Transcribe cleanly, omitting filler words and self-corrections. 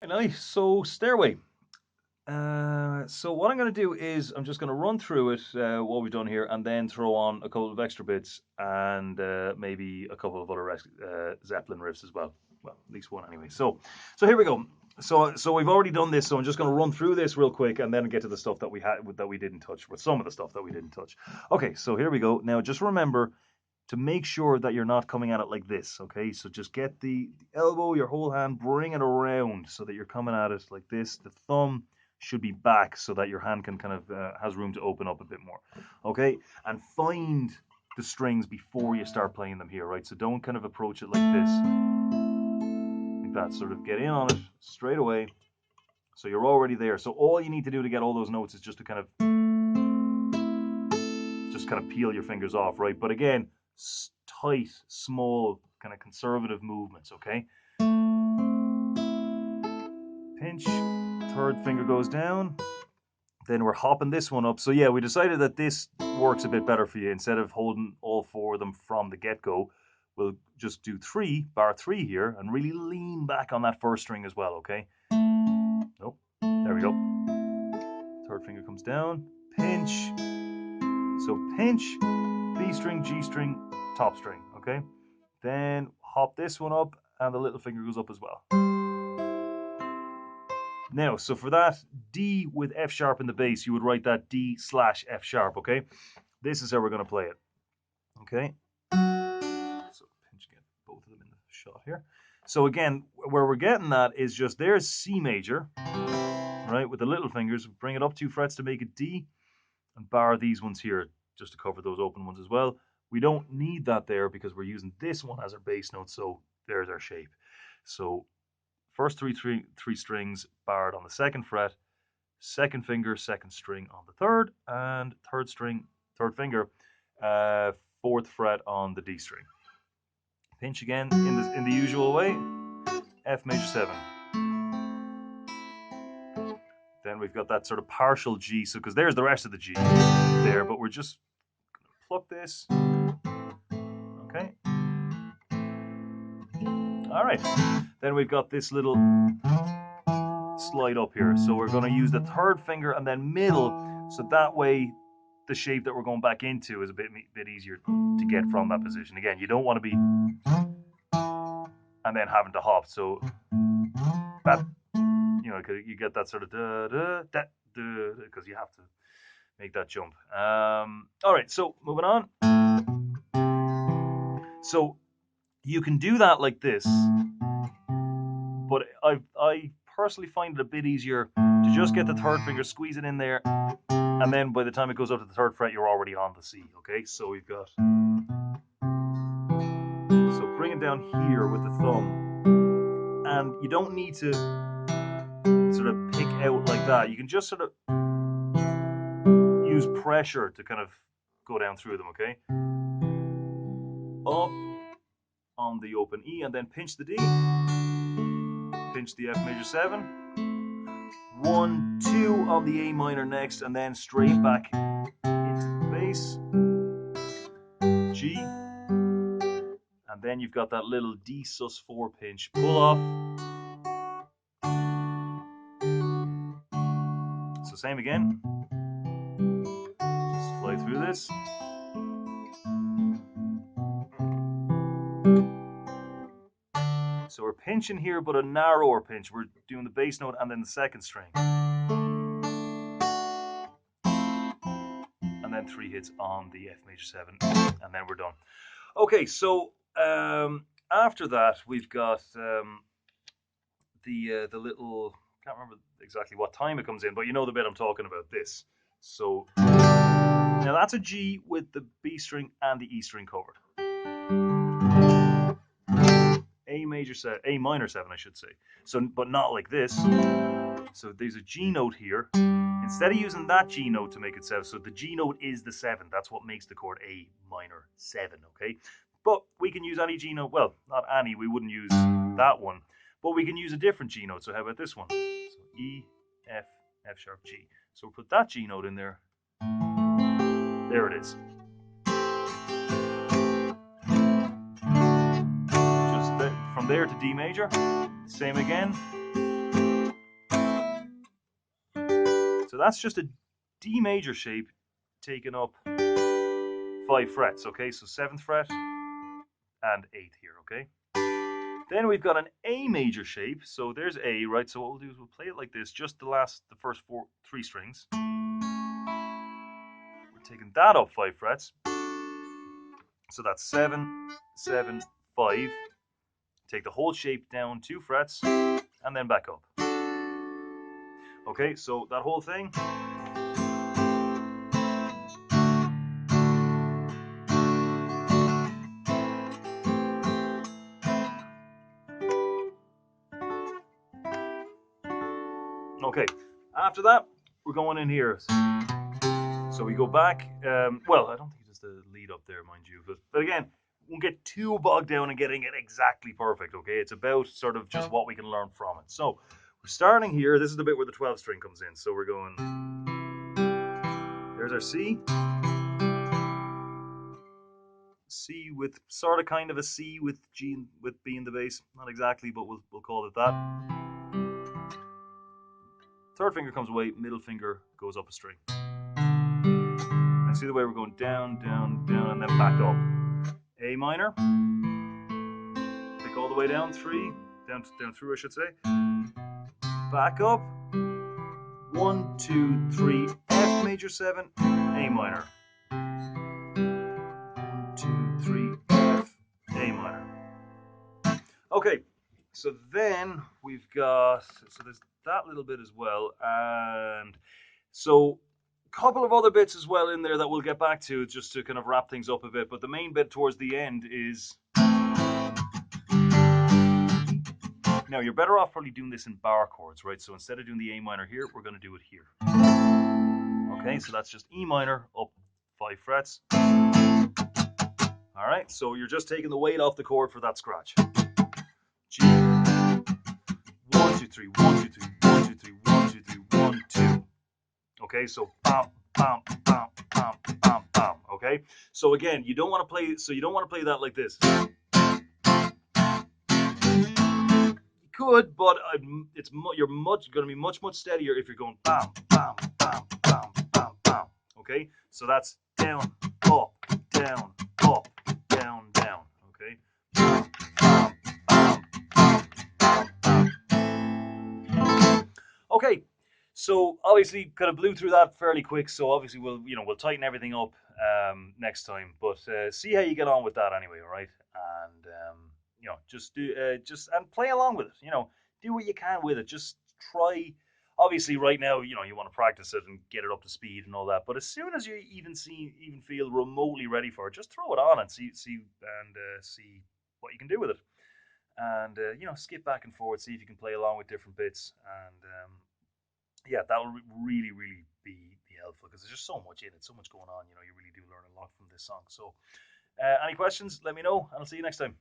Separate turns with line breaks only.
Nice. So stairway. So what I'm going to do is I'm just going to run through it, what we've done here, and then throw on a couple of extra bits and maybe a couple of other Zeppelin riffs as well. Well, at least one anyway. So here we go. So we've already done this. So I'm just going to run through this real quick and then get to the stuff that we didn't touch, with some of the stuff that we didn't touch. Okay, so here we go. Now just remember to make sure that you're not coming at it like this. Okay, so just get the elbow, your whole hand, bring it around so that you're coming at it like this. The thumb should be back so that your hand can kind of has room to open up a bit more. Okay, and find the strings before you start playing them here, right? So don't kind of approach it like this, like that. Sort of get in on it straight away. So you're already there. So all you need to do to get all those notes is just kind of peel your fingers off, right? But again, tight, small, kind of conservative movements, okay? Pinch, third finger goes down. Then we're hopping this one up. So yeah, we decided that this works a bit better for you. Instead of holding all four of them from the get-go, we'll just do bar three here, and really lean back on that first string as well, okay? Nope, there we go. Third finger comes down, pinch. So pinch, B string, G string, top string, okay? Then hop this one up, and the little finger goes up as well. Now, so for that D with F sharp in the bass, you would write that D slash F sharp, okay? This is how we're going to play it, okay? So pinch, get both of them in the shot here. So again, where we're getting that is just there's C major, right, with the little fingers. Bring it up 2 frets to make it D, and bar these ones here just to cover those open ones as well. We don't need that there because we're using this one as our bass note, so there's our shape. So first three strings barred on the 2nd fret, second finger, second string on the third, and third finger, 4th fret on the D string. Pinch again in the usual way, F major 7. Then we've got that sort of partial G, so because there's the rest of the G there, but we're just gonna pluck this. Okay. All right. Then we've got this little slide up here. So we're going to use the third finger and then middle, so that way the shape that we're going back into is a bit easier to get from that position. Again, you don't want to be and then having to hop. So that, you get that sort of da da da da because you have to make that jump. All right, so moving on. So you can do that like this, but I personally find it a bit easier to just get the third finger, squeeze it in there, and then by the time it goes up to the 3rd fret, you're already on the C. Okay, so we've got. So bring it down here with the thumb, and you don't need to sort of pick out like that. You can just sort of use pressure to kind of go down through them. Okay, up on the open E, and then pinch the D, pinch the F major 7, 1, 2 on the A minor next, and then straight back into the bass, G, and then you've got that little D sus4 pinch, pull off. So same again, just fly through this. So we're pinching here, but a narrower pinch. We're doing the bass note and then the 2nd string. And then 3 hits on the F major 7, and then we're done. Okay, so after that, we've got the little, can't remember exactly what time it comes in, but you know the bit I'm talking about, this. So now that's a G with the B string and the E string covered. A minor 7, I should say. So, but not like this. So there's a G note here. Instead of using that G note to make it 7, so the G note is the 7. That's what makes the chord A minor 7, okay? But we can use any G note. Well, not any, we wouldn't use that one. But we can use a different G note. So how about this one? So E, F, F sharp, G. So we'll put that G note in there. There it is. Just from there to D major. Same again. that's just a D major shape taking up 5 frets. Okay, so 7th fret and 8th here. Okay. Then we've got an A major shape. So there's A, right? So what we'll do is we'll play it like this, just the first 3 strings. We're taking that up 5 frets. So that's 7, 7, 5. Take the whole shape down 2 frets and then back up. Okay, so that whole thing. Okay, after that, we're going in here. So we go back. Well, I don't think it's the lead up there, mind you. But again, won't get too bogged down in getting it exactly perfect, okay? It's about sort of just what we can learn from it. So we're starting here. This is the bit where the 12th string comes in. So we're going, there's our C. C with sort of kind of a C with G with B in the bass. Not exactly, but we'll call it that. Third finger comes away, middle finger goes up a string. And see the way we're going down, down, down, and then back up. A minor. Pick all the way down, 3, down through, I should say. Back up. 1, 2, 3, F major 7, A minor. 1, 2, 3, F, A minor. Okay, so then we've got, so there's that little bit as well, and so a couple of other bits as well in there that we'll get back to just to kind of wrap things up a bit, but the main bit towards the end is, now you're better off probably doing this in bar chords, right? So instead of doing the A minor here, we're going to do it here. Okay, so that's just E minor up 5 frets. All right, so you're just taking the weight off the chord for that scratch. G. 1, 2, 3, 1, 2, 3, 1, 2, 3, 1, 2, 3, 1, 2. Okay, so bam, bam, bam, bam, bam, bam. Okay, so again, you don't want to play. So you don't want to play that like this. You could, but you're going to be much steadier if you're going bam, bam, bam, bam, bam, bam. Okay, so that's down, up, down, up, down, down. Okay. Okay, so obviously kind of blew through that fairly quick. So obviously we'll tighten everything up next time. But see how you get on with that anyway. All right, and just do and play along with it. Do what you can with it. Just try. Obviously, right now, you want to practice it and get it up to speed and all that. But as soon as you even feel remotely ready for it, just throw it on and see what you can do with it. And skip back and forth, see if you can play along with different bits, and yeah, that'll really be helpful because there's just so much in it, so much going on. You really do learn a lot from this song. So, any questions? Let me know, and I'll see you next time.